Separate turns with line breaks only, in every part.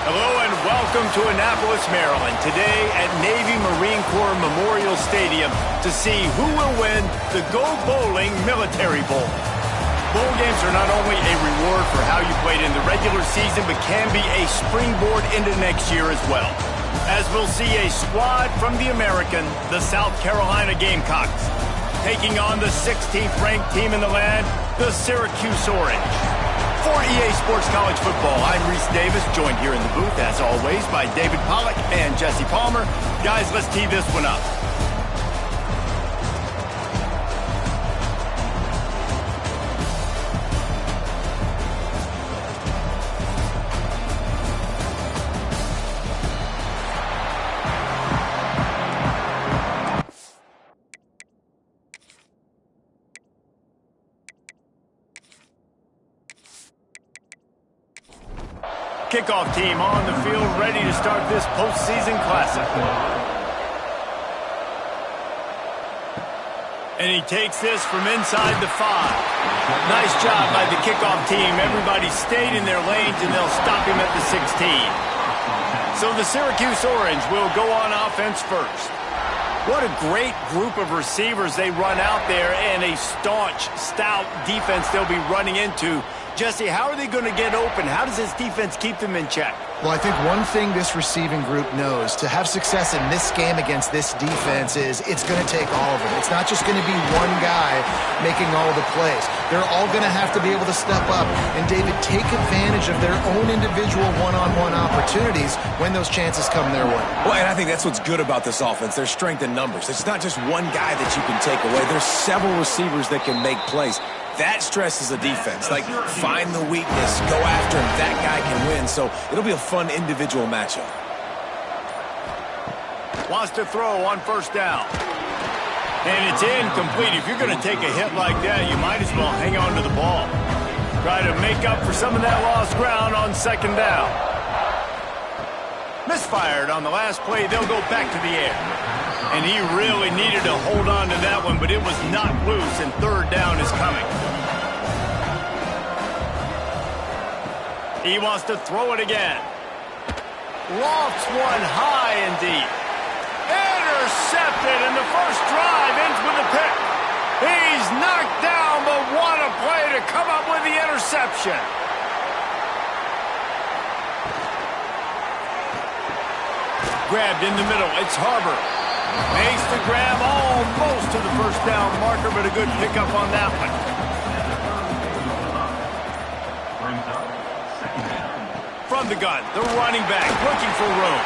Hello and welcome to Annapolis, Maryland. Today at Navy Marine Corps Memorial Stadium to see who will win the Go Bowling Military Bowl. Bowl games are not only a reward for how you played in the regular season, but can be a springboard into next year as well. As we'll see a squad from the American, the South Carolina Gamecocks, taking on the 16th ranked team in the land, the Syracuse Orange. For EA Sports College Football, I'm Reese Davis, joined here in the booth, as always, by David Pollack and Jesse Palmer. Guys, let's tee this one up. Kickoff team on the field, ready to start this postseason classic. And he takes this from inside the 5. Nice job by the kickoff team. Everybody stayed in their lanes, and they'll stop him at the 16. So the Syracuse Orange will go on offense first. What a great group of receivers they run out there, and a staunch, stout defense they'll be running into. Jesse, how are they going to get open? How does this defense keep them in check?
Well, I think one thing this receiving group knows to have success in this game against this defense is it's going to take all of them. It's not just going to be one guy making all the plays. They're all going to have to be able to step up and, David, take advantage of their own individual one-on-one opportunities when those chances come their way.
Well, and I think that's what's good about this offense. There's strength in numbers. It's not just one guy that you can take away. There's several receivers that can make plays. That stresses the defense. Like, find the weakness, go after him. That guy can win. So it'll be a fun individual matchup.
Wants to throw on first down. And it's incomplete. If you're going to take a hit like that, you might as well hang on to the ball. Try to make up for some of that lost ground on second down. Misfired on the last play. They'll go back to the air. And he really needed to hold on to that one, but it was not loose, and third down is coming. He wants to throw it again. Lofts one high and deep. Intercepted, and the first drive ends with a pick. He's knocked down, but what a play to come up with the interception. Grabbed in the middle. It's Harbor. Makes the grab almost to the first down marker, but a good pickup on that one. From the gun, the running back looking for room.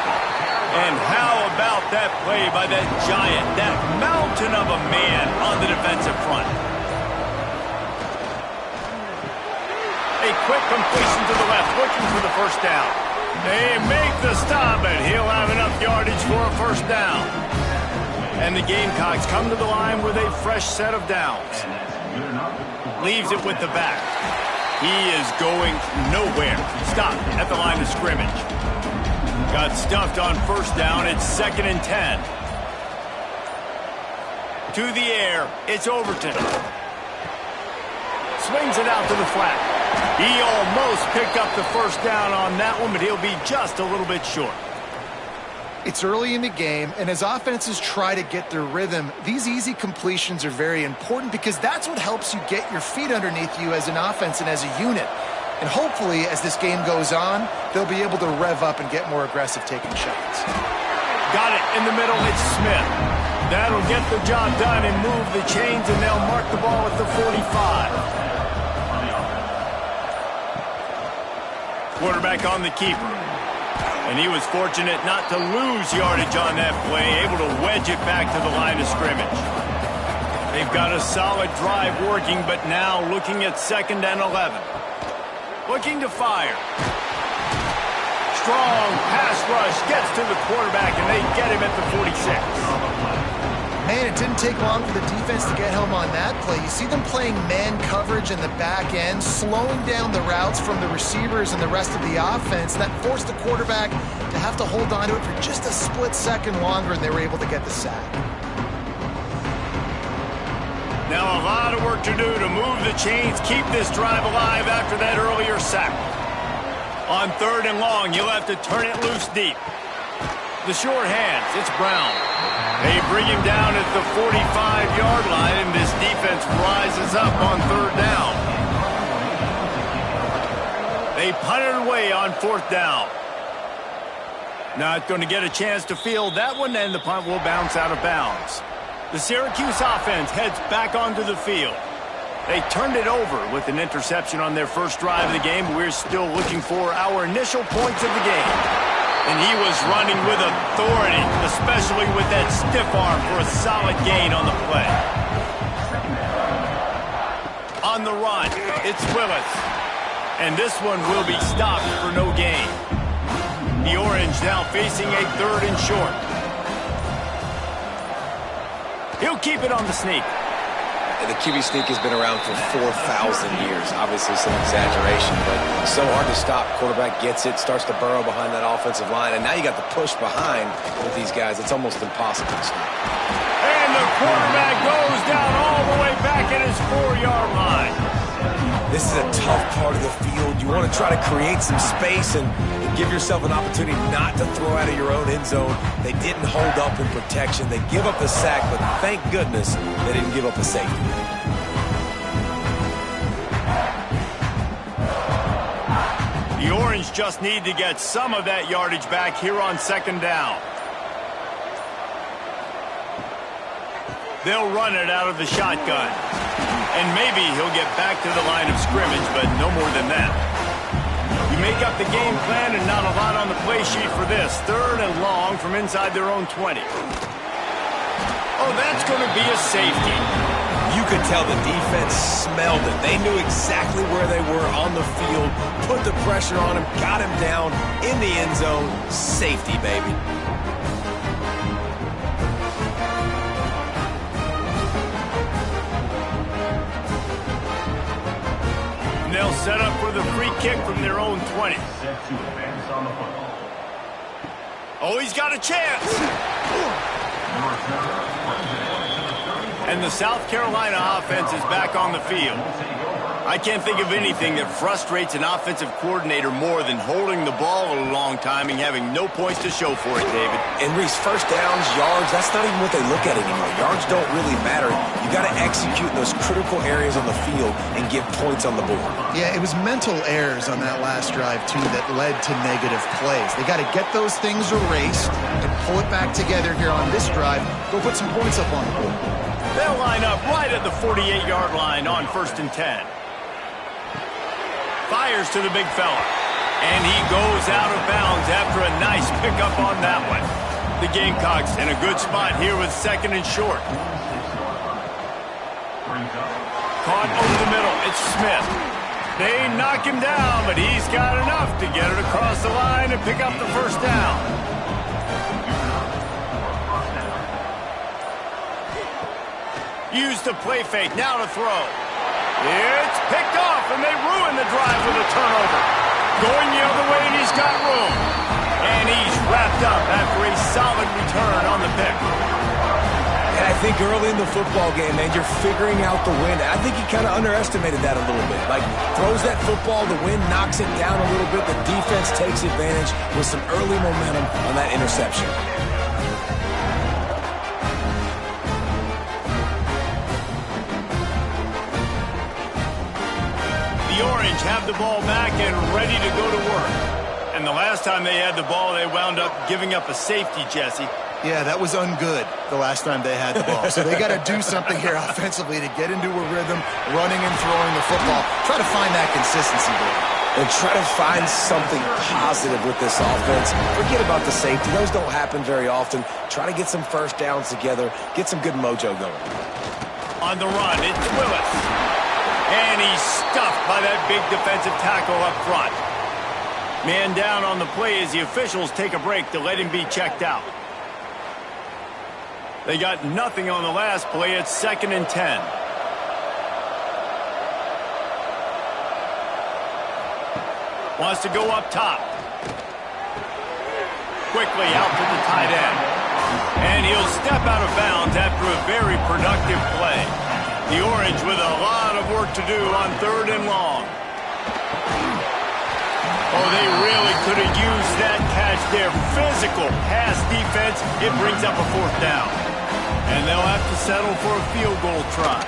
And how about that play by that giant, that mountain of a man on the defensive front? A quick completion to the left, looking for the first down. They make the stop, and he'll have enough yardage for a first down. And the Gamecocks come to the line with a fresh set of downs. Leaves it with the back. He is going nowhere. Stopped at the line of scrimmage. Got stuffed on first down. It's 2nd and 10. To the air. It's Overton. Swings it out to the flat. He almost picked up the first down on that one, but he'll be just a little bit short.
It's early in the game, and as offenses try to get their rhythm, these easy completions are very important because that's what helps you get your feet underneath you as an offense and as a unit. And hopefully, as this game goes on, they'll be able to rev up and get more aggressive taking shots.
Got it in the middle. It's Smith. That'll get the job done and move the chains, and they'll mark the ball at the 45. Quarterback on the keeper. And he was fortunate not to lose yardage on that play, able to wedge it back to the line of scrimmage. They've got a solid drive working, but now looking at 2nd and 11. Looking to fire. Strong pass rush gets to the quarterback, and they get him at the 46.
Man, it didn't take long for the defense to get home on that play. You see them playing man coverage in the back end, slowing down the routes from the receivers and the rest of the offense. That forced the quarterback to have to hold on to it for just a split second longer, and they were able to get the sack.
Now a lot of work to do to move the chains, keep this drive alive after that earlier sack. On 3rd and long, you'll have to turn it loose deep. The short hands, it's Brown. They bring him down at the 45-yard line, and this defense rises up on 3rd down. They punt it away on 4th down. Not going to get a chance to field that one, and the punt will bounce out of bounds. The Syracuse offense heads back onto the field. They turned it over with an interception on their first drive of the game. We're still looking for our initial points of the game. And he was running with authority, especially with that stiff arm for a solid gain on the play. On the run, it's Willis. And this one will be stopped for no gain. The Orange now facing a 3rd and short. He'll keep it on the sneak.
The QB sneak has been around for 4,000 years. Obviously some exaggeration, but so hard to stop. Quarterback gets it, starts to burrow behind that offensive line, and now you got the push behind with these guys. It's almost impossible to stop.
And the quarterback goes down all the way back at his 4-yard line.
This is a tough part of the field. You want to try to create some space and give yourself an opportunity not to throw out of your own end zone. They didn't hold up in protection. They give up the sack, but thank goodness they didn't give up the safety.
The Orange just need to get some of that yardage back here on 2nd down. They'll run it out of the shotgun. And maybe he'll get back to the line of scrimmage, but no more than that. You make up the game plan and not a lot on the play sheet for this. 3rd and long from inside their own 20. Oh, that's going to be a safety.
You could tell the defense smelled it. They knew exactly where they were on the field, put the pressure on him, got him down in the end zone. Safety, baby.
They'll set up for the free kick from their own 20. Oh, he's got a chance. And the South Carolina offense is back on the field. I can't think of anything that frustrates an offensive coordinator more than holding the ball a long time and having no points to show for it, David.
And Reese, first downs, yards, that's not even what they look at anymore. Yards don't really matter. You got to execute in those critical areas on the field and get points on the board.
Yeah, it was mental errors on that last drive, too, that led to negative plays. They got to get those things erased and pull it back together here on this drive. Go put some points up on the board.
They'll line up right at the 48-yard line on 1st and 10. Fires to the big fella. And he goes out of bounds after a nice pickup on that one. The Gamecocks in a good spot here with 2nd and short. Caught over the middle. It's Smith. They knock him down, but he's got enough to get it across the line and pick up the 1st down. Use the play fake. Now to throw. It's picked off, and they ruin the drive with a turnover. Going the other way, and he's got room. And he's wrapped up after a solid return on the pick.
And I think early in the football game, man, you're figuring out the wind. I think he kind of underestimated that a little bit. Like, throws that football, the wind knocks it down a little bit. The defense takes advantage with some early momentum on that interception.
The Orange have the ball back and ready to go to work. And the last time they had the ball, they wound up giving up a safety, Jesse.
Yeah, that was ungood the last time they had the ball. So they got to do something here offensively to get into a rhythm, running and throwing the football. Try to find that consistency there.
And try to find something positive with this offense. Forget about the safety. Those don't happen very often. Try to get some first downs together. Get some good mojo going.
On the run, it's Willis. And he's stuffed by that big defensive tackle up front. Man down on the play as the officials take a break to let him be checked out. They got nothing on the last play. It's 2nd and 10. Wants to go up top. Quickly out to the tight end. And he'll step out of bounds after a very productive play. The Orange with a lot of work to do on 3rd and long. Oh, they really could have used that catch there. Physical pass defense. It brings up a 4th down. And they'll have to settle for a field goal try.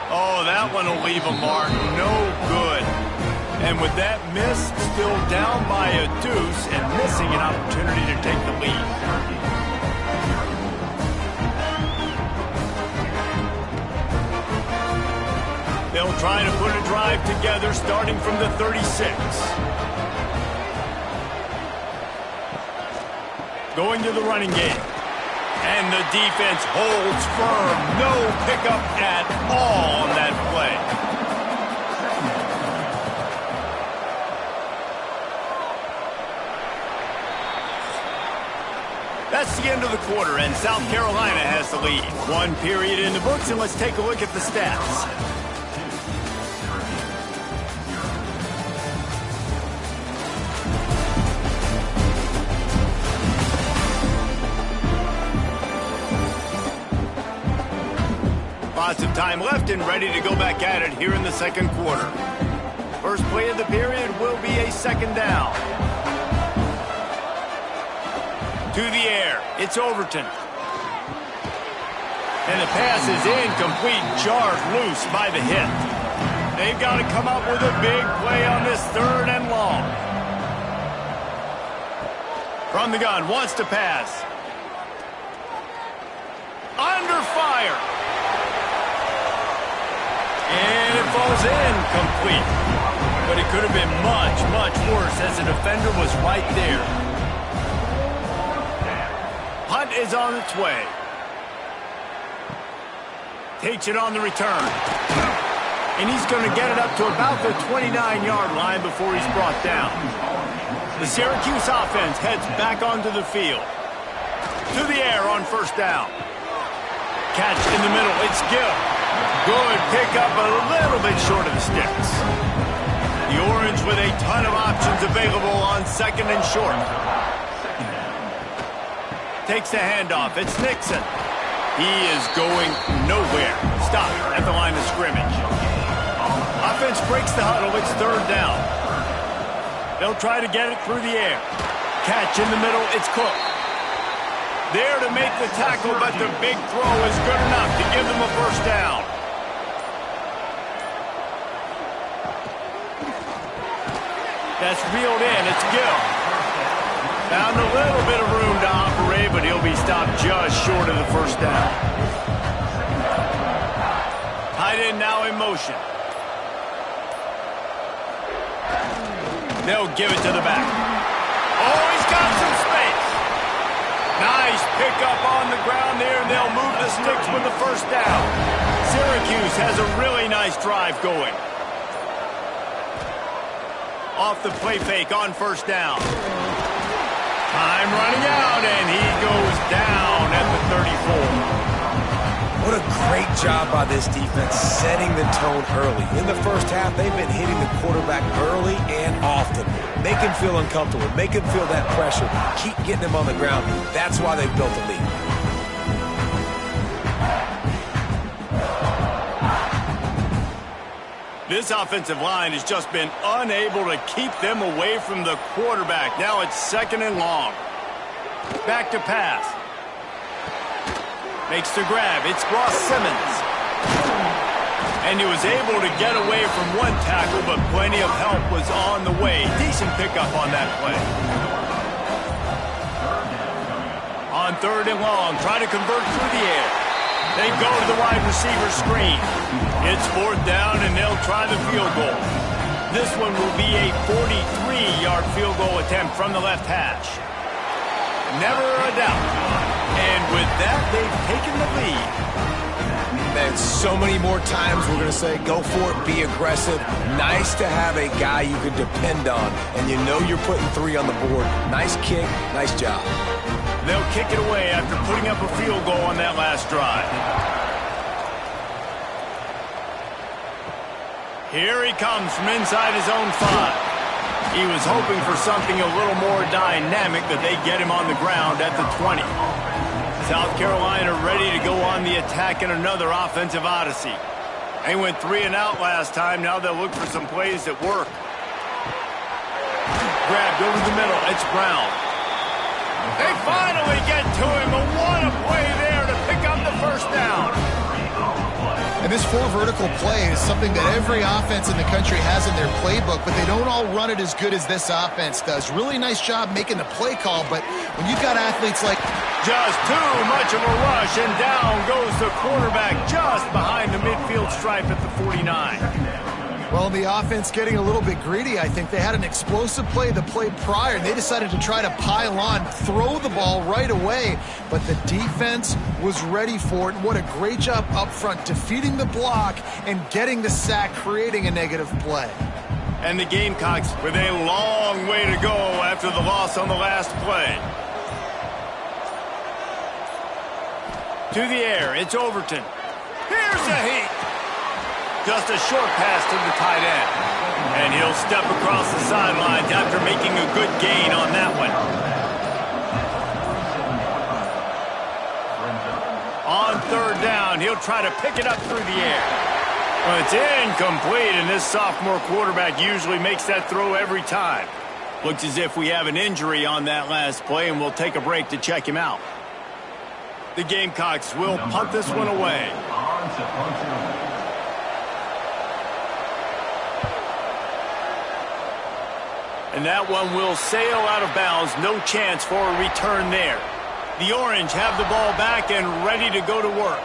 Oh, that one will leave a mark. No good. And with that miss, still down by a deuce and missing an opportunity to take the lead. They'll try to put a drive together starting from the 36. Going to the running game. And the defense holds firm. No pickup at all on that play. That's the end of the quarter, and South Carolina has the lead. 1 period in the books, and let's take a look at the stats. Lots of time left and ready to go back at it here in the second quarter. First play of the period will be a 2nd down. To the air, it's Overton. And the pass is incomplete, jarred loose by the hit. They've got to come up with a big play on this 3rd and long. From the gun, wants to pass. Under fire. And it falls incomplete. But it could have been much, much worse as the defender was right there. Hunt is on its way. Takes it on the return. And he's going to get it up to about the 29-yard line before he's brought down. The Syracuse offense heads back onto the field. To the air on 1st down. Catch in the middle. It's Gill. Good pickup, a little bit short of the sticks. The Orange with a ton of options available on 2nd and short. Takes the handoff. It's Nixon. He is going nowhere. Stop at the line of scrimmage. Offense breaks the huddle. It's 3rd down. They'll try to get it through the air. Catch in the middle. It's Cook. There to make the tackle, but the big throw is good enough to give them a 1st down. That's reeled in. It's Gill. Found a little bit of room to operate, but he'll be stopped just short of the 1st down. Tight end now in motion. They'll give it to the back. Oh, he's got some space. Nice pickup on the ground there, and they'll move the sticks with the 1st down. Syracuse has a really nice drive going. Off the play fake on 1st down. Time running out, and he goes down at the 34.
What a great job by this defense setting the tone early. In the 1st half, they've been hitting the quarterback early and often. Make him feel uncomfortable. Make him feel that pressure. Keep getting him on the ground. That's why they've built a lead.
This offensive line has just been unable to keep them away from the quarterback. Now it's 2nd and long. Back to pass. Makes the grab. It's Ross Simmons. And he was able to get away from one tackle, but plenty of help was on the way. Decent pickup on that play. On 3rd and long, try to convert through the air. They go to the wide receiver screen. It's 4th down, and they'll try the field goal. This one will be a 43-yard field goal attempt from the left hash. Never a doubt. And with that, they've taken the lead.
Man, so many more times we're going to say, go for it, be aggressive. Nice to have a guy you can depend on, and you know you're putting 3 on the board. Nice kick, nice job.
They'll kick it away after putting up a field goal on that last drive. Here he comes from inside his own 5. He was hoping for something a little more dynamic, but they get him on the ground at the 20. South Carolina ready to go on the attack in another offensive odyssey. They went 3 and out last time. Now they'll look for some plays that work. grab, go to the middle. It's Brown. They finally get to him, but what a play there to pick up the first down.
And this four vertical play is something that every offense in the country has in their playbook, but they don't all run it as good as this offense does. Really nice job making the play call, but when you've got athletes like...
Just too much of a rush, and down goes the quarterback just behind the midfield stripe at the 49.
Well, the offense getting a little bit greedy. I think they had an explosive play the play prior, and they decided to try to pile on, throw the ball right away. But the defense was ready for it. What a great job up front, defeating the block and getting the sack, creating a negative play.
And the Gamecocks with a long way to go after the loss on the last play. To the air, it's Overton. Here's a heat. Just a short pass to the tight end. And he'll step across the sidelines after making a good gain on that one. On third down, he'll try to pick it up through the air. Well, it's incomplete, and this sophomore quarterback usually makes that throw every time. Looks as if we have an injury on that last play, and we'll take a break to check him out. The Gamecocks will punt this one away. And that one will sail out of bounds. No chance for a return there. The Orange have the ball back and ready to go to work.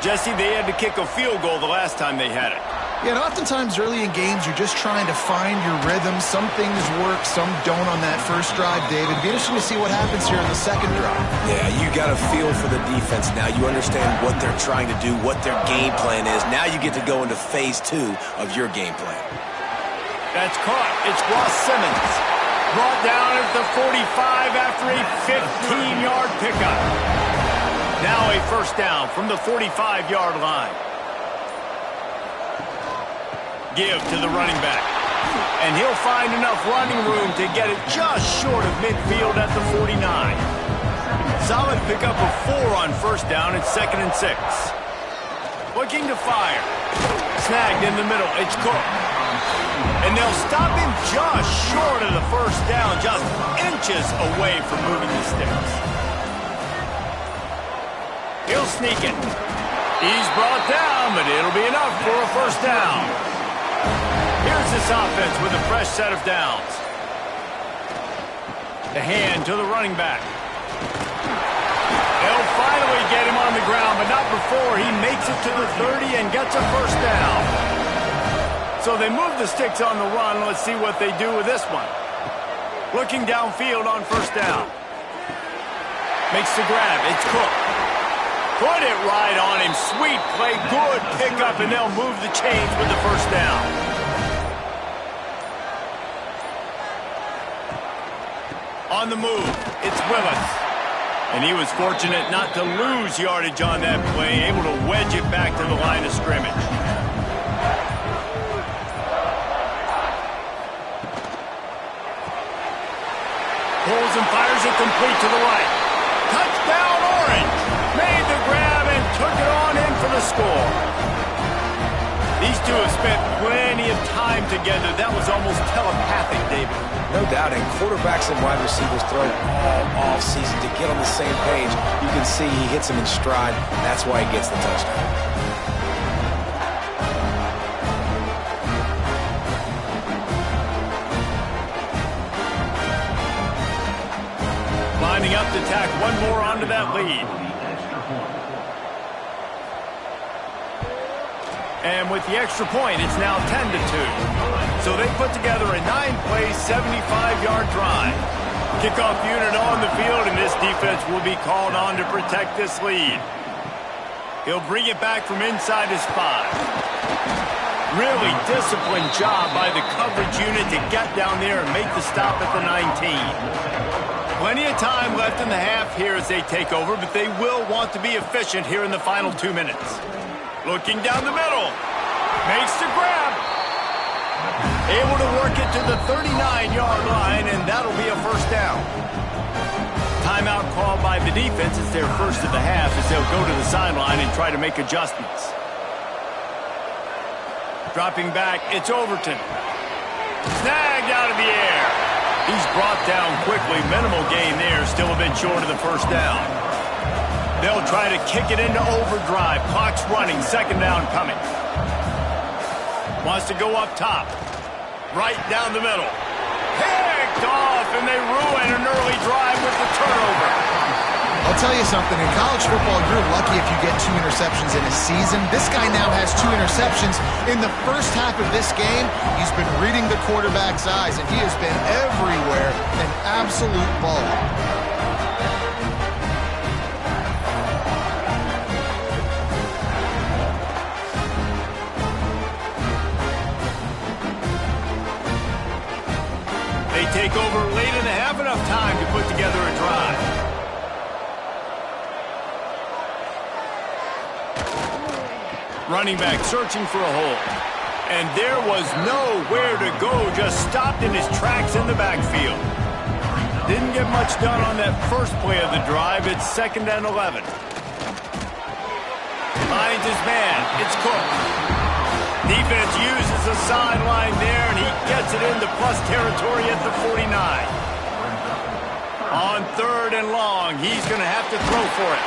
Jesse, they had to kick a field goal the last time they had it.
Yeah, and oftentimes early in games, you're just trying to find your rhythm. Some things work, some don't on that first drive, David. It'd be interesting to see what happens here in the second drive.
Yeah, you got a feel for the defense now. You understand what they're trying to do, what their game plan is. Now you get to go into phase 2 of your game plan.
That's caught. It's Ross Simmons. Brought down at the 45 after a 15-yard pickup. Now a first down from the 45-yard line. Give to the running back. And he'll find enough running room to get it just short of midfield at the 49. Solid pickup of 4 on first down at 2nd and 6. Looking to fire. Snagged in the middle. It's Cook. And they'll stop him just short of the first down, just inches away from moving the sticks. He'll sneak it. He's brought down, but it'll be enough for a first down. Here's this offense with a fresh set of downs. The hand to the running back. They'll finally get him on the ground, but not before he makes it to the 30 and gets a first down. So they move the sticks on the run. Let's see what they do with this one. Looking downfield on first down. Makes the grab. It's Cook. Put it right on him. Sweet play. Good pickup, and they'll move the chains with the first down. On the move, it's Willis. And he was fortunate not to lose yardage on that play, able to wedge it back to the line of scrimmage. Pulls and fires it complete to the right. Touchdown, Orange. Made the grab and took it on in for the score. These two have spent plenty of time together. That was almost telepathic, David.
No doubt, and quarterbacks and wide receivers throw all off season to get on the same page. You can see he hits him in stride. That's why he gets the touchdown.
Lining up to tack one more onto that lead. And with the extra point, it's now 10-2. So they put together a 9-play, 75-yard drive. Kickoff unit on the field, and this defense will be called on to protect this lead. He'll bring it back from inside his 5. Really disciplined job by the coverage unit to get down there and make the stop at the 19. Plenty of time left in the half here as they take over, but they will want to be efficient here in the final 2 minutes. Looking down the middle. Makes the grab. Able to work it to the 39-yard line, and that'll be a first down. Timeout called by the defense. It's their first of the half as they'll go to the sideline and try to make adjustments. Dropping back, it's Overton. Snagged out of the air. He's brought down quickly. Minimal gain there. Still a bit short of the first down. They'll try to kick it into overdrive. Clock's running. Second down coming. Wants to go up top. Right down the middle. Picked off, and they ruin an early drive with the turnover.
I'll tell you something. In college football, you're lucky if you get 2 interceptions in a season. This guy now has 2 interceptions. In the first half of this game, he's been reading the quarterback's eyes, and he has been everywhere. An absolute baller.
They take over late and have enough time to put together a drive. Running back searching for a hole. And there was nowhere to go, just stopped in his tracks in the backfield. Didn't get much done on that first play of the drive. It's 2nd and 11. Finds his man. It's Cook. Defense uses the sideline there, and he gets it into plus territory at the 49. On 3rd and long, he's going to have to throw for it.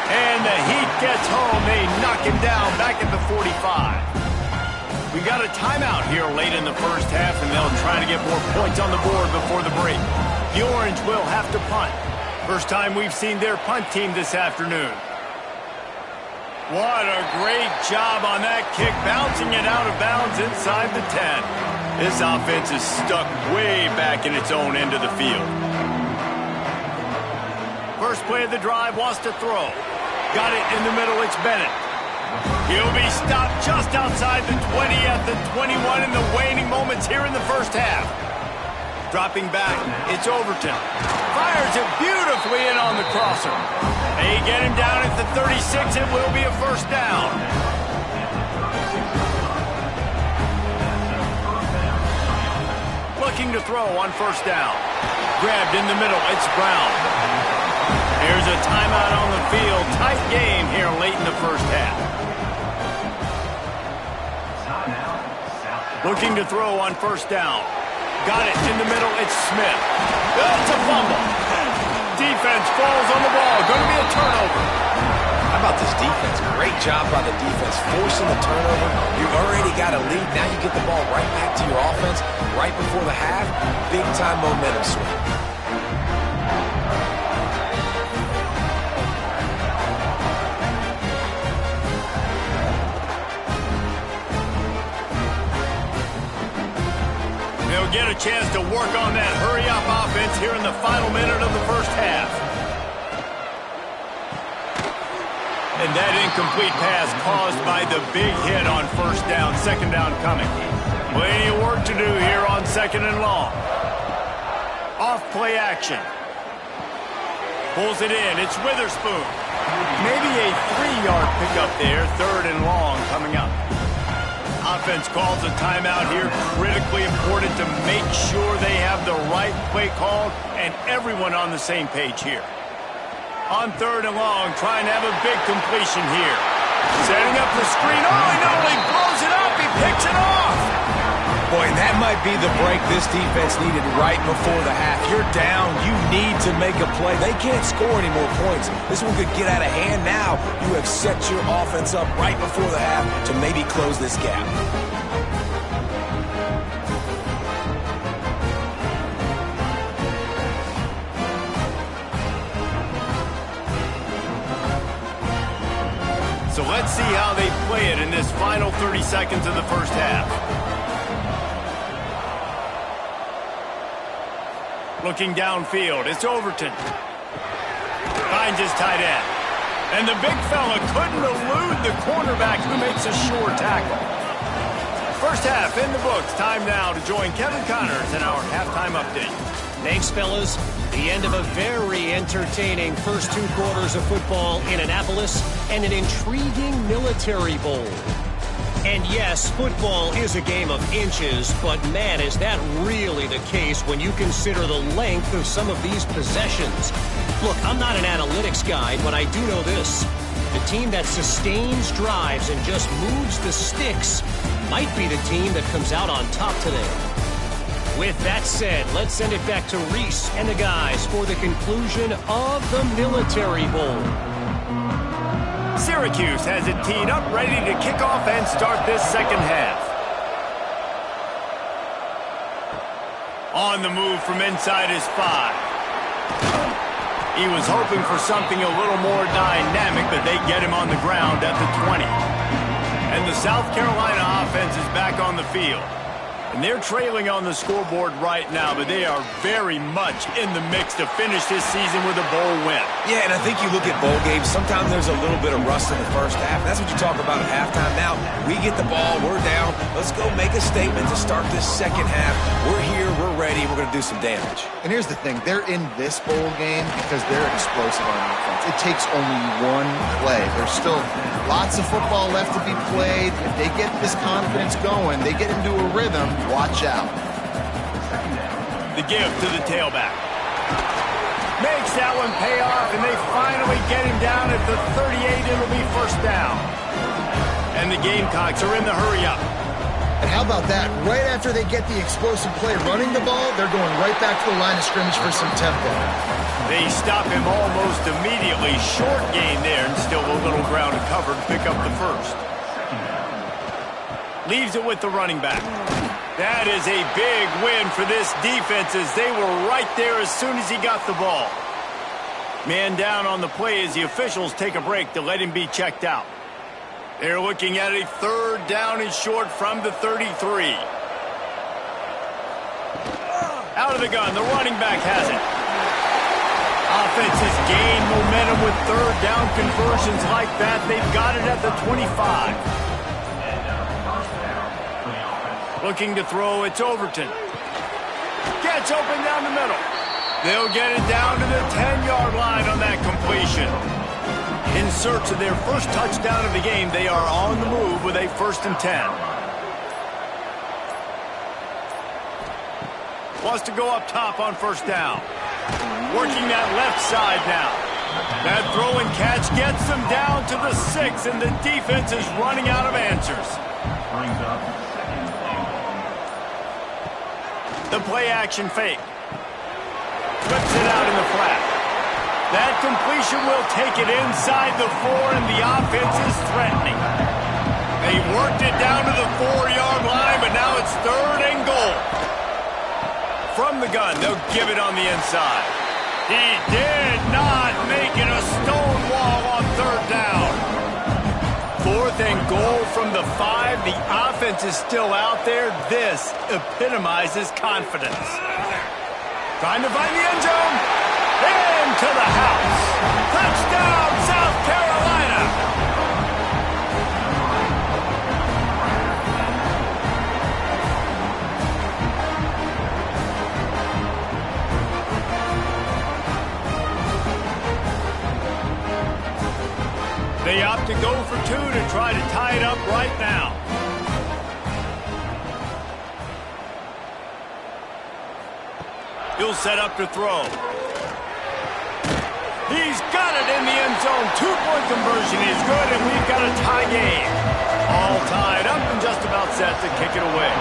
And the Heat gets home. They knock him down back at the 45. We got a timeout here late in the first half, and they'll try to get more points on the board before the break. The Orange will have to punt. First time we've seen their punt team this afternoon. What a great job on that kick, bouncing it out of bounds inside the 10. This offense is stuck way back in its own end of the field. First play of the drive, wants to throw. Got it in the middle, it's Bennett. He'll be stopped just outside the 20 at the 21 in the waning moments here in the first half. Dropping back, it's Overton. Fires it beautifully in on the crosser. They get him down at the 36. It will be a first down. Looking to throw on first down. Grabbed in the middle. It's Brown. There's a timeout on the field. Tight game here late in the first half. Looking to throw on first down. Got it in the middle. It's Smith. It's a fumble. Defense falls on the ball. Going to be a turnover.
How about this defense? Great job by the defense forcing the turnover. You've already got a lead. Now you get the ball right back to your offense right before the half. Big-time momentum swing.
They'll get a chance to work on that hurry-up offense here in the final minute of the first half. And that incomplete pass caused by the big hit on first down. Second down coming. Plenty of work to do here on 2nd and long. Off play action. Pulls it in. It's Witherspoon. Maybe a 3-yard pickup there. 3rd and long coming up. Offense calls a timeout here. Critically important to make sure they have the right play called and everyone on the same page here. On 3rd and long, trying to have a big completion here. Setting up the screen. Oh, he not only blows it up, he picks it off.
Boy, that might be the break this defense needed right before the half. You're down. You need to make a play. They can't score any more points. This one could get out of hand now. You have set your offense up right before the half to maybe close this gap.
So let's see how they play it in this final 30 seconds of the first half. Looking downfield, it's Overton. Finds his tight end. And the big fella couldn't elude the cornerback who makes a sure tackle. First half in the books. Time now to join Kevin Connors in our halftime update.
Thanks, fellas. The end of a very entertaining first 2 quarters of football in Annapolis and an intriguing Military Bowl. And yes, football is a game of inches, but man, is that really the case when you consider the length of some of these possessions. Look, I'm not an analytics guy, but I do know this. The team that sustains drives and just moves the sticks might be the team that comes out on top today. With that said, let's send it back to Reese and the guys for the conclusion of the Military Bowl.
Syracuse has it teed up, ready to kick off and start this second half. On the move from inside his 5. He was hoping for something a little more dynamic, but they get him on the ground at the 20. And the South Carolina offense is back on the field. And they're trailing on the scoreboard right now, but they are very much in the mix to finish this season with a bowl win.
Yeah, and I think you look at bowl games, sometimes there's a little bit of rust in the first half. That's what you talk about at halftime. Now, we get the ball, we're down. Let's go make a statement to start this second half. We're here, we're ready, we're going to do some damage.
And here's the thing. They're in this bowl game because they're explosive on offense. It takes only one play. There's still lots of football left to be played. If they get this confidence going, they get into a rhythm, watch out.
The give to the tailback. Makes that one pay off, and they finally get him down at the 38. It'll be first down. And the Gamecocks are in the hurry-up.
And how about that? Right after they get the explosive play running the ball, they're going right back to the line of scrimmage for some tempo.
They stop him almost immediately. Short gain there, and still a little ground to cover to pick up the first. Leaves it with the running back. That is a big win for this defense as they were right there as soon as he got the ball. Man down on the play as the officials take a break to let him be checked out. They're looking at a third down and short from the 33. Out of the gun, the running back has it. Offense has gained momentum with third down conversions like that. They've got it at the 25. Looking to throw, it's Overton. Gets open down the middle. They'll get it down to the 10-yard line on that completion. In search of their first touchdown of the game, they are on the move with a 1st and 10. Wants to go up top on first down. Working that left side now. That throw and catch gets them down to the 6, and the defense is running out of answers. The play action fake. Flips it out in the flat. That completion will take it inside the 4, and the offense is threatening. They worked it down to the 4-yard line, but now it's 3rd and goal. From the gun, they'll give it on the inside. He did not make it a stone wall on 3rd down. 4th and goal from the 5. The offense is still out there. This epitomizes confidence. Trying to find the end zone. Into the house. Touchdown, South Carolina. They opt to go for 2 to try to tie it up right now. He'll set up to throw. He's got it in the end zone. 2-point conversion is good, and we've got a tie game. All tied up and just about set to kick it away.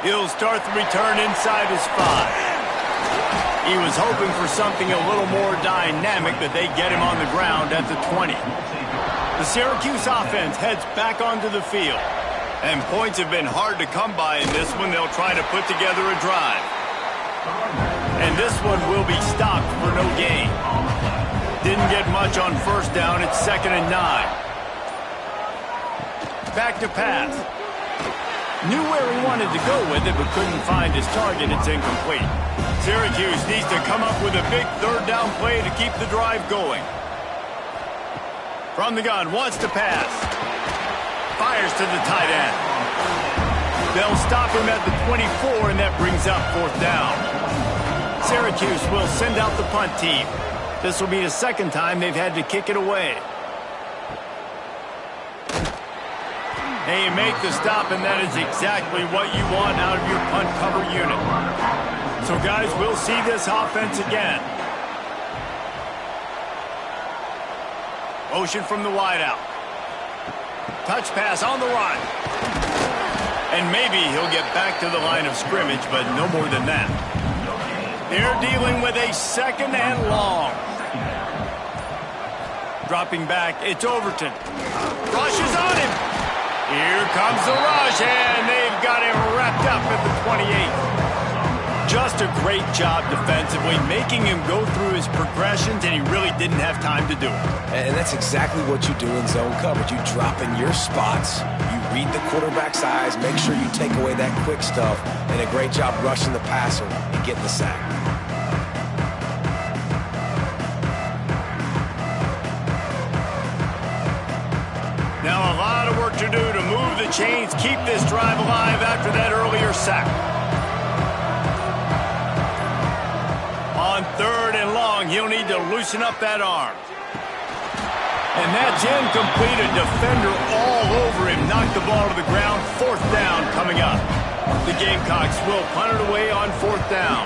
He'll start the return inside his 5. He was hoping for something a little more dynamic, but they get him on the ground at the 20. The Syracuse offense heads back onto the field. And points have been hard to come by in this one. They'll try to put together a drive. And this one will be stopped for no gain. Didn't get much on first down. It's 2nd and 9. Back to pass. Knew where he wanted to go with it, but couldn't find his target. It's incomplete. Syracuse needs to come up with a big 3rd down play to keep the drive going. From the gun, wants to pass. Fires to the tight end. They'll stop him at the 24, and that brings up 4th down. Syracuse will send out the punt team. This will be the 2nd time they've had to kick it away. They make the stop, and that is exactly what you want out of your punt cover unit. So, guys, we'll see this offense again. Motion from the wideout. Touch pass on the run. And maybe he'll get back to the line of scrimmage, but no more than that. They're dealing with a 2nd and long. Dropping back, it's Overton. Rush is on him. Here comes the rush, and they've got him wrapped up at the 28. Just a great job defensively, making him go through his progressions, and he really didn't have time to do it.
And that's exactly what you do in zone coverage. You drop in your spots, you read the quarterback's eyes, make sure you take away that quick stuff, and a great job rushing the passer and getting the sack.
Now a lot of work to do to move the chains, keep this drive alive after that earlier sack. On 3rd and long, he'll need to loosen up that arm. And that's incomplete. A defender all over him. Knocked the ball to the ground. 4th down coming up. The Gamecocks will punt it away on 4th down.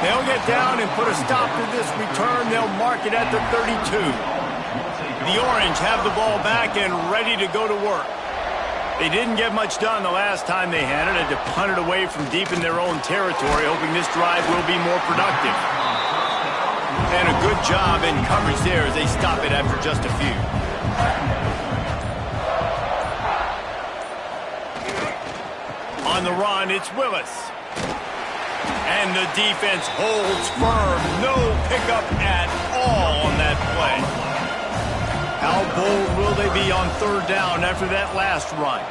They'll get down and put a stop to this return. They'll mark it at the 32. The Orange have the ball back and ready to go to work. They didn't get much done the last time they had it. Had to punt it away from deep in their own territory, hoping this drive will be more productive. And a good job in coverage there as they stop it after just a few. On the run, it's Willis. And the defense holds firm. No pickup at all on that play. How bold will they be on 3rd down after that last run?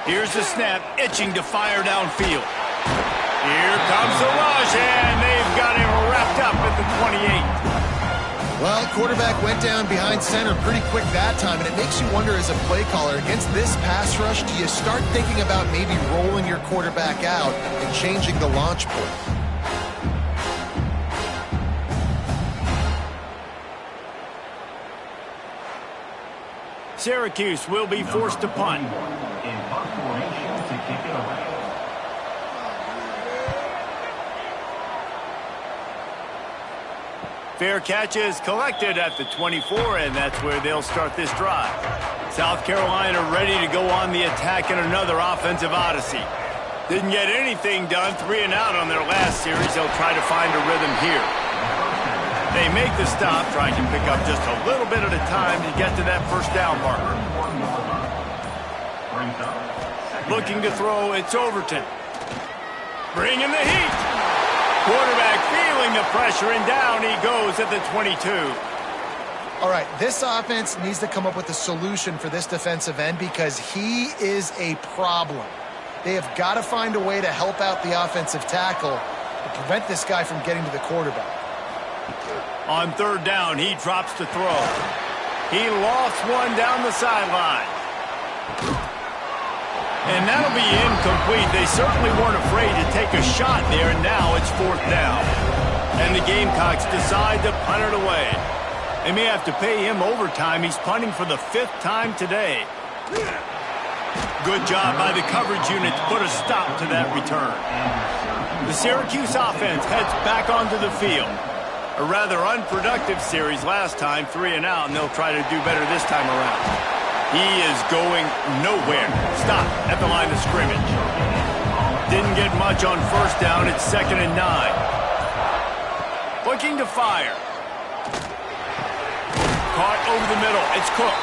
Here's the snap, itching to fire downfield. Here comes the rush, and they've got him wrapped up at the 28.
Well, quarterback went down behind center pretty quick that time, and it makes you wonder as a play caller, against this pass rush, do you start thinking about maybe rolling your quarterback out and changing the launch point?
Syracuse will be forced to punt. Fair catch is collected at the 24, and that's where they'll start this drive. South Carolina ready to go on the attack in another offensive odyssey. Didn't get anything done, 3 and out on their last series. They'll try to find a rhythm here. They make the stop, trying to pick up just a little bit at a time to get to that 1st down marker. Looking to throw, it's Overton. Bringing the heat. Quarterback feeling the pressure, and down he goes at the 22.
All right, this offense needs to come up with a solution for this defensive end because he is a problem. They have got to find a way to help out the offensive tackle to prevent this guy from getting to the quarterback.
On 3rd down, he drops to throw. He lofts one down the sideline. And that'll be incomplete. They certainly weren't afraid to take a shot there, and now it's 4th down. And the Gamecocks decide to punt it away. They may have to pay him overtime. He's punting for the 5th time today. Good job by the coverage unit to put a stop to that return. The Syracuse offense heads back onto the field. A rather unproductive series last time, 3 and out, and they'll try to do better this time around. He is going nowhere. Stop at the line of scrimmage. Didn't get much on 1st down. It's 2nd and 9. Looking to fire. Caught over the middle. It's Cook.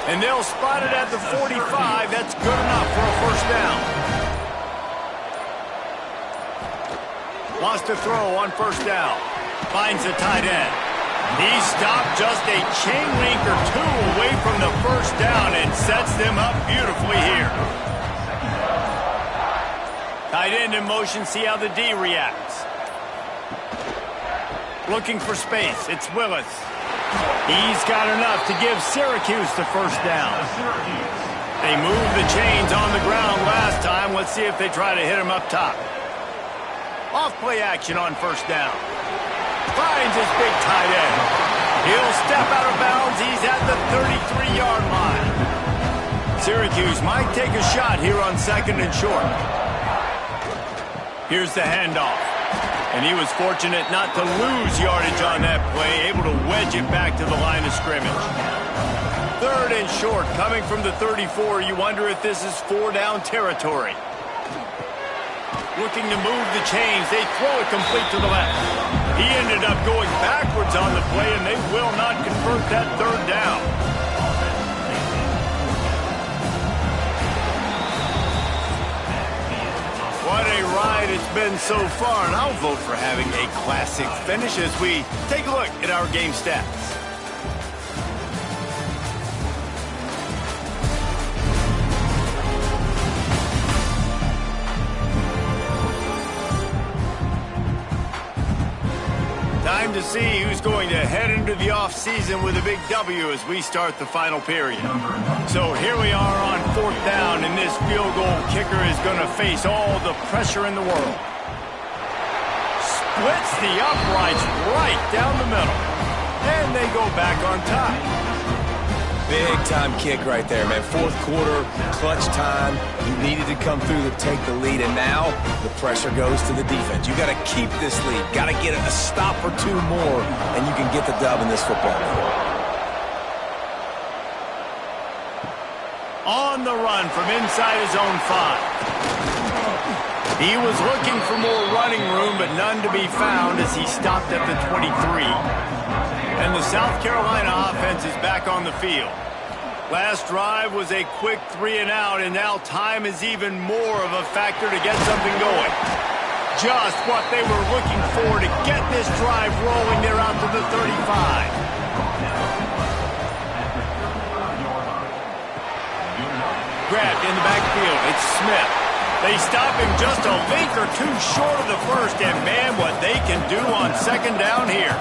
And they'll spot it at the 45. That's good enough for a 1st down. Wants to throw on 1st down. Finds the tight end. He stopped just a chain link or 2 away from the 1st down and sets them up beautifully here. Tight end in motion. See how the D reacts. Looking for space. It's Willis. He's got enough to give Syracuse the 1st down. They moved the chains on the ground last time. Let's see if they try to hit him up top. Off play action on 1st down. Finds his big tight end. He'll step out of bounds. He's at the 33-yard line. Syracuse might take a shot here on 2nd and short. Here's the handoff. And he was fortunate not to lose yardage on that play, able to wedge it back to the line of scrimmage. 3rd and short, coming from the 34. You wonder if this is 4-down territory. Looking to move the chains. They throw it complete to the left. He ended up going backwards on the play, and they will not convert that 3rd down. What a ride it's been so far, and I'll vote for having a classic finish as we take a look at our game stats. Time to see who's going to head into the offseason with a big W as we start the final period. So here we are on 4th down, and this field goal kicker is going to face all the pressure in the world. Splits the uprights right down the middle, and they go back on top.
Big-time kick right there, man. 4th quarter, clutch time. You needed to come through to take the lead, and now the pressure goes to the defense. You got to keep this lead. Got to get a stop or 2 more, and you can get the dub in this football game.
On the run from inside his own 5. He was looking for more running room, but none to be found as he stopped at the 23. And the South Carolina offense is back on the field. Last drive was a quick 3-and-out, and now time is even more of a factor to get something going. Just what they were looking for to get this drive rolling. They're out to the 35. Grabbed in the backfield. It's Smith. They stop him just a link or 2 short of the first, and man, what they can do on 2nd down here.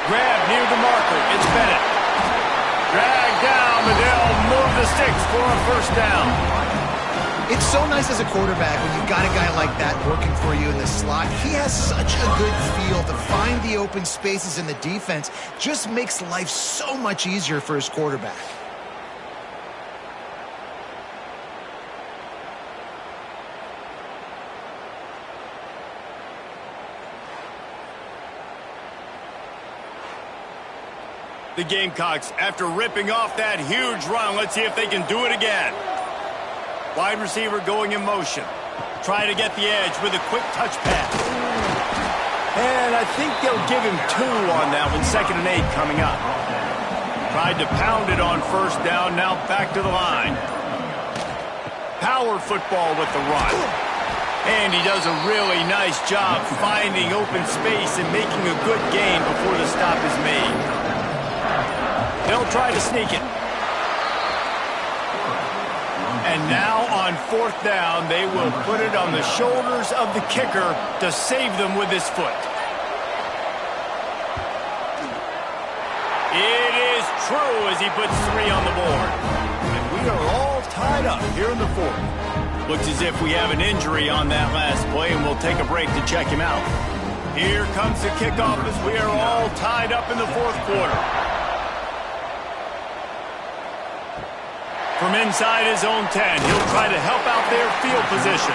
Grab near the marker. It's Bennett. Dragged down, but they'll move the sticks for a 1st down.
It's so nice as a quarterback when you've got a guy like that working for you in the slot. He has such a good feel to find the open spaces in the defense. Just makes life so much easier for his quarterback.
The Gamecocks, after ripping off that huge run, let's see if they can do it again. Wide receiver going in motion. Try to get the edge with a quick touch pass. And I think they'll give him 2 on that one. 2nd and 8 coming up. Tried to pound it on 1st down, now back to the line. Power football with the run. And he does a really nice job finding open space and making a good gain before the stop is made. They'll try to sneak it. And now on 4th down, they will put it on the shoulders of the kicker to save them with his foot. It is true as he puts 3 on the board. And we are all tied up here in the 4th. Looks as if we have an injury on that last play, and we'll take a break to check him out. Here comes the kickoff as we are all tied up in the 4th quarter. From inside his own 10, he'll try to help out their field position.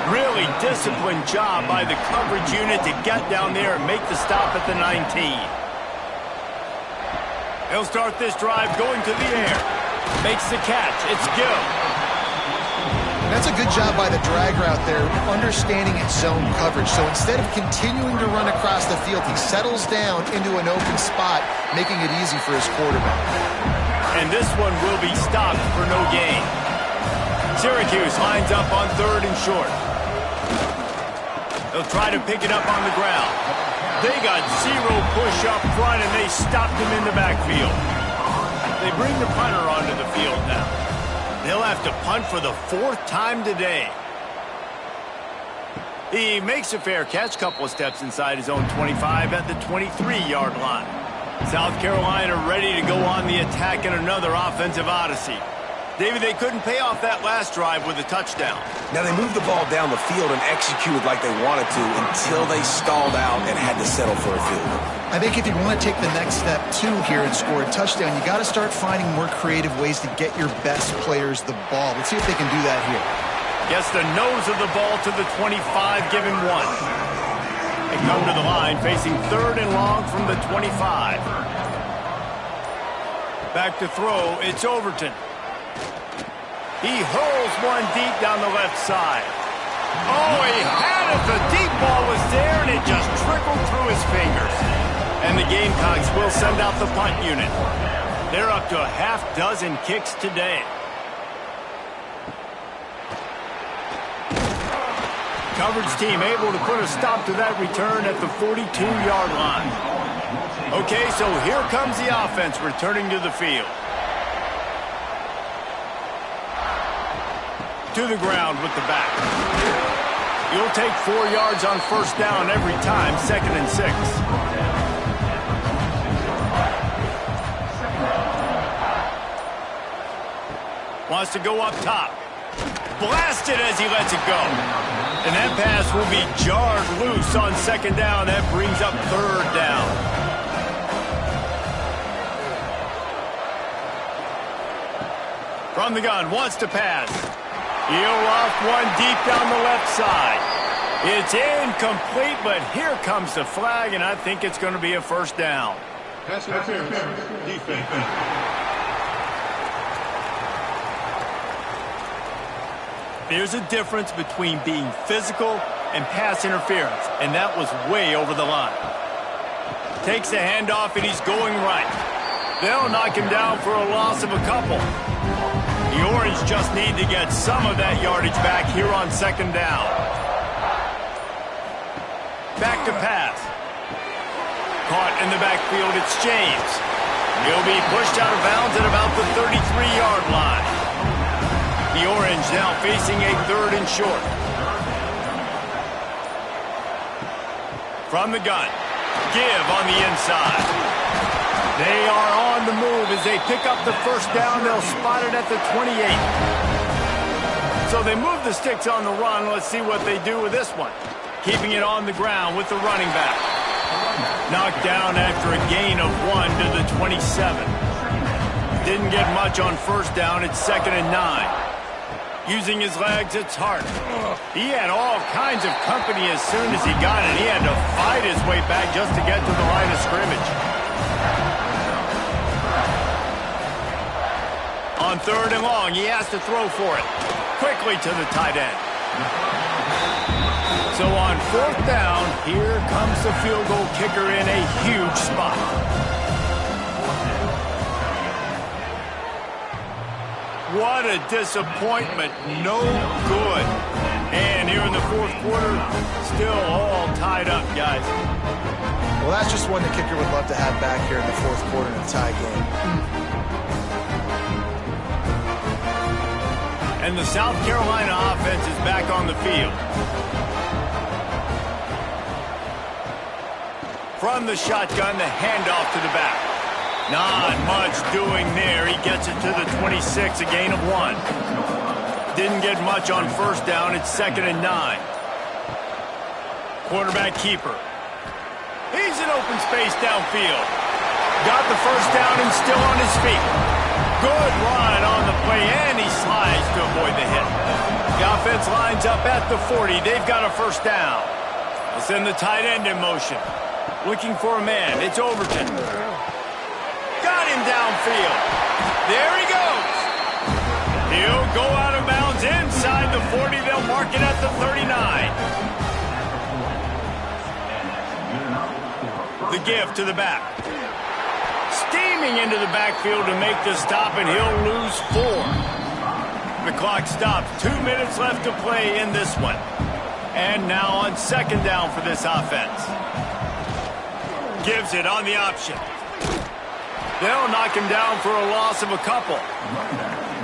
Really disciplined job by the coverage unit to get down there and make the stop at the 19. He'll start this drive going to the air. Makes the catch. It's Gill.
That's a good job by the drag route there, understanding its zone coverage. So instead of continuing to run across the field, he settles down into an open spot, making it easy for his quarterback.
And this one will be stopped for no gain. Syracuse lines up on 3rd and short. They'll try to pick it up on the ground. They got 0 push up front, and they stopped him in the backfield. They bring the punter onto the field now. They'll have to punt for the 4th time today. He makes a fair catch, couple of steps inside his own 25 at the 23-yard line. South Carolina ready to go on the attack in another offensive odyssey. David, they couldn't pay off that last drive with a touchdown.
Now, they moved the ball down the field and executed like they wanted to until they stalled out and had to settle for a field goal.
I think if you want to take the next step, too, here and score a touchdown, you got to start finding more creative ways to get your best players the ball. Let's see if they can do that here.
Gets the nose of the ball to the 25, give him 1. They come to the line facing 3rd and long from the 25. Back to throw, it's Overton. He hurls one deep down the left side. Oh, he had it. The deep ball was there, and it just trickled through his fingers. And the Gamecocks will send out the punt unit. They're up to a half-dozen kicks today. Coverage team able to put a stop to that return at the 42-yard line. Okay, so here comes the offense returning to the field. To the ground with the back. You'll take 4 yards on 1st down every time, 2nd and 6. Wants to go up top. Blasted as he lets it go. And that pass will be jarred loose on 2nd down. That brings up 3rd down. From the gun, wants to pass. He'll off one deep down the left side. It's incomplete, but here comes the flag, and I think it's going to be a 1st down.
Pass interference, defense.
There's a difference between being physical and pass interference, and that was way over the line. Takes the handoff, and he's going right. They'll knock him down for a loss of a couple. The Orange just need to get some of that yardage back here on 2nd down. Back to pass. Caught in the backfield, it's James. He'll be pushed out of bounds at about the 33-yard line. The Orange now facing a 3rd and short. From the gun. Give on the inside. They are on the move as they pick up the 1st down. They'll spot it at the 28. So they move the sticks on the run. Let's see what they do with this one. Keeping it on the ground with the running back. Knocked down after a gain of 1 to the 27. Didn't get much on 1st down. It's 2nd and 9. Using his legs, it's Hart. He had all kinds of company as soon as he got it. He had to fight his way back just to get to the line of scrimmage. On 3rd and long, he has to throw for it. Quickly to the tight end. So on 4th down, here comes the field goal kicker in a huge spot. What a disappointment. No good. And here in the 4th quarter, still all tied up, guys.
Well, that's just one the kicker would love to have back here in the 4th quarter in a tie game.
And the South Carolina offense is back on the field. From the shotgun, the handoff to the back. Not much doing there. He gets it to the 26, a gain of 1. Didn't get much on 1st down. It's 2nd and 9. Quarterback keeper. He's in open space downfield. Got the 1st down and still on his feet. Good run on the play, and he slides to avoid the hit. The offense lines up at the 40. They've got a 1st down. They'll send the tight end in motion. Looking for a man. It's Overton. Got him downfield. There he goes. He'll go out of bounds inside the 40. They'll mark it at the 39. The give to the back. Steaming into the backfield to make the stop, and he'll lose 4. The clock stops. 2 minutes left to play in this one. And now on 2nd down for this offense. Gives it on the option. They'll knock him down for a loss of a couple.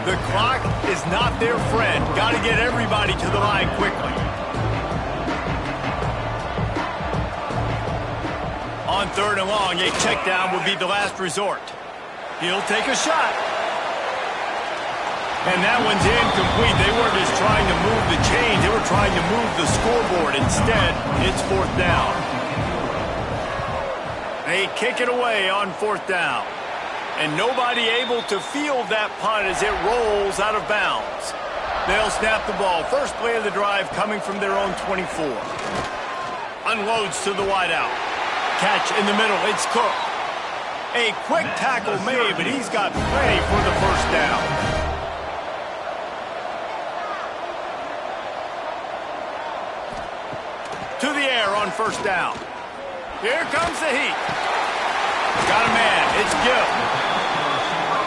The clock is not their friend. Got to get everybody to the line quickly. On 3rd and long, a check down would be the last resort. He'll take a shot. And that one's incomplete. They weren't just trying to move the chains. They were trying to move the scoreboard. Instead, it's 4th down. They kick it away on 4th down. And nobody able to field that punt as it rolls out of bounds. They'll snap the ball. First play of the drive coming from their own 24. unloads to the wideout. Catch in the middle. It's Cook. A quick tackle made, but he's got plenty for the first down. To the air on first down. Here comes the heat. Got a man. It's Gill.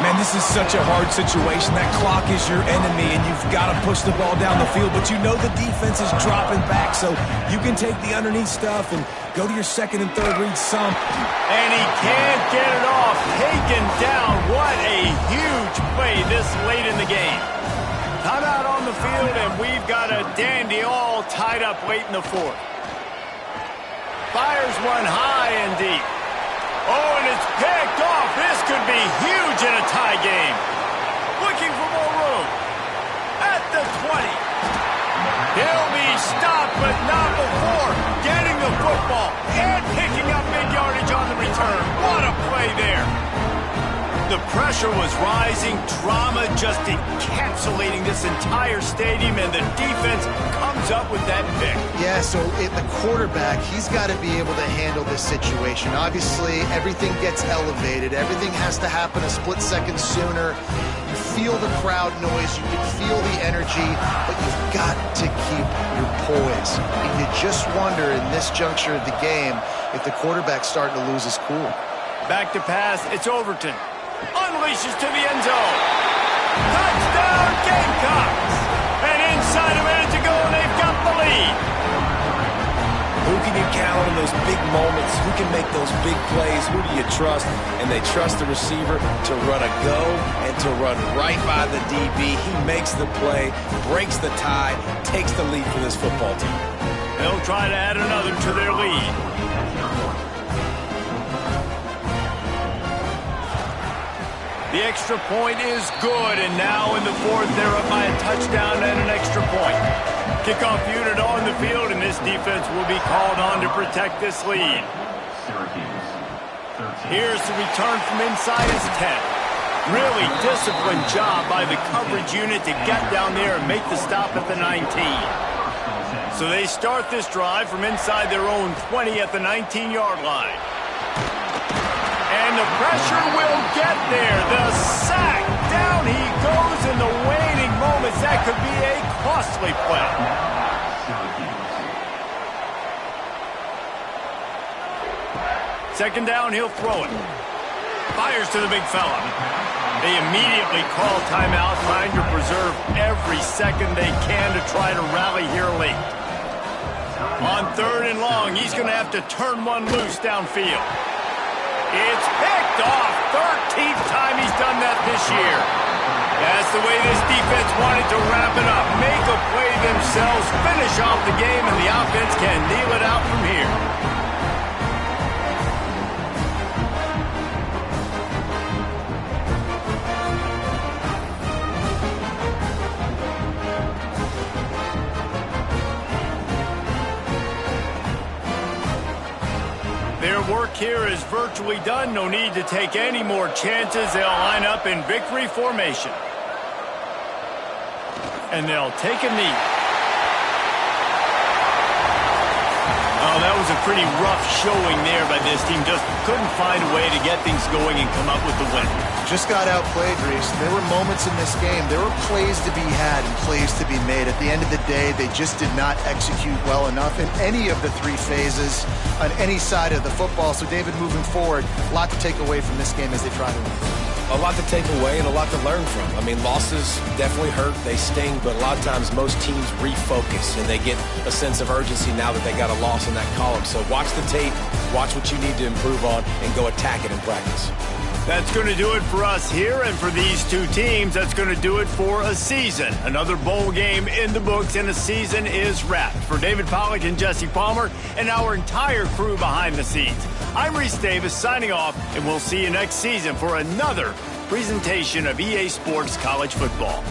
Man, this is such a hard situation. That clock is your enemy, and you've got to push the ball down the field, but you know the defense is dropping back, so you can take the underneath stuff and go to your second and third read some.
And he can't get it off. Taken down. What a huge play this late in the game. Timeout on the field, and we've got a dandy all tied up late in the fourth. Fires one high and deep. Oh, and it's picked off. This could be huge in a tie game. Looking for more room. At the 20. He'll be stopped, but not before getting the football and picking up mid-yardage on the return. What a play there. The pressure was rising, drama just encapsulating this entire stadium, and the defense comes up with that pick.
Yeah, so the quarterback, he's got to be able to handle this situation. Obviously, everything gets elevated. Everything has to happen a split second sooner. You feel the crowd noise. You can feel the energy, but you've got to keep your poise. And you just wonder in this juncture of the game if the quarterback's starting to lose his cool.
Back to pass. It's Overton. Unleashes to the end zone. Touchdown, Gamecocks! And inside a minute to go, and they've got the lead.
Who can you count on in those big moments? Who can make those big plays? Who do you trust? And they trust the receiver to run a go and to run right by the DB. He makes the play, breaks the tie, takes the lead for this football team.
They'll try to add another to their lead. The extra point is good, and now in the fourth, they're up by a touchdown and an extra point. Kickoff unit on the field, and this defense will be called on to protect this lead.
Syracuse, 13.
Here's the return from inside his 10. Really disciplined job by the coverage unit to get down there and make the stop at the 19. So they start this drive from inside their own 20 at the 19-yard line. And the pressure will get there. The sack. Down he goes in the waning moments. That could be a costly play. Second down, he'll throw it. Fires to the big fella. They immediately call timeout, trying to preserve every second they can to try to rally here late. On third and long, he's going to have to turn one loose downfield. It's picked off. 13th time he's done that this year. That's the way this defense wanted to wrap it up. Make a play themselves, finish off the game, and the offense can kneel it out from here. Their work here is virtually done. No need to take any more chances. They'll line up in victory formation. And they'll take a knee. Oh, that was a pretty rough showing there by this team. Just couldn't find a way to get things going and come up with the win.
Just got outplayed, Reese. There were moments in this game. There were plays to be had and plays to be made. At the end of the day, they just did not execute well enough in any of the three phases on any side of the football. So, David, moving forward, a lot to take away from this game as they try to win.
A lot to take away and a lot to learn from. I mean, losses definitely hurt. They sting, but a lot of times most teams refocus and they get a sense of urgency now that they got a loss in that column. So watch the tape, watch what you need to improve on, and go attack it in practice.
That's going to do it for us here, and for these two teams, that's going to do it for a season. Another bowl game in the books, and a season is wrapped. For David Pollack and Jesse Palmer and our entire crew behind the scenes, I'm Reese Davis signing off, and we'll see you next season for another presentation of EA Sports College Football.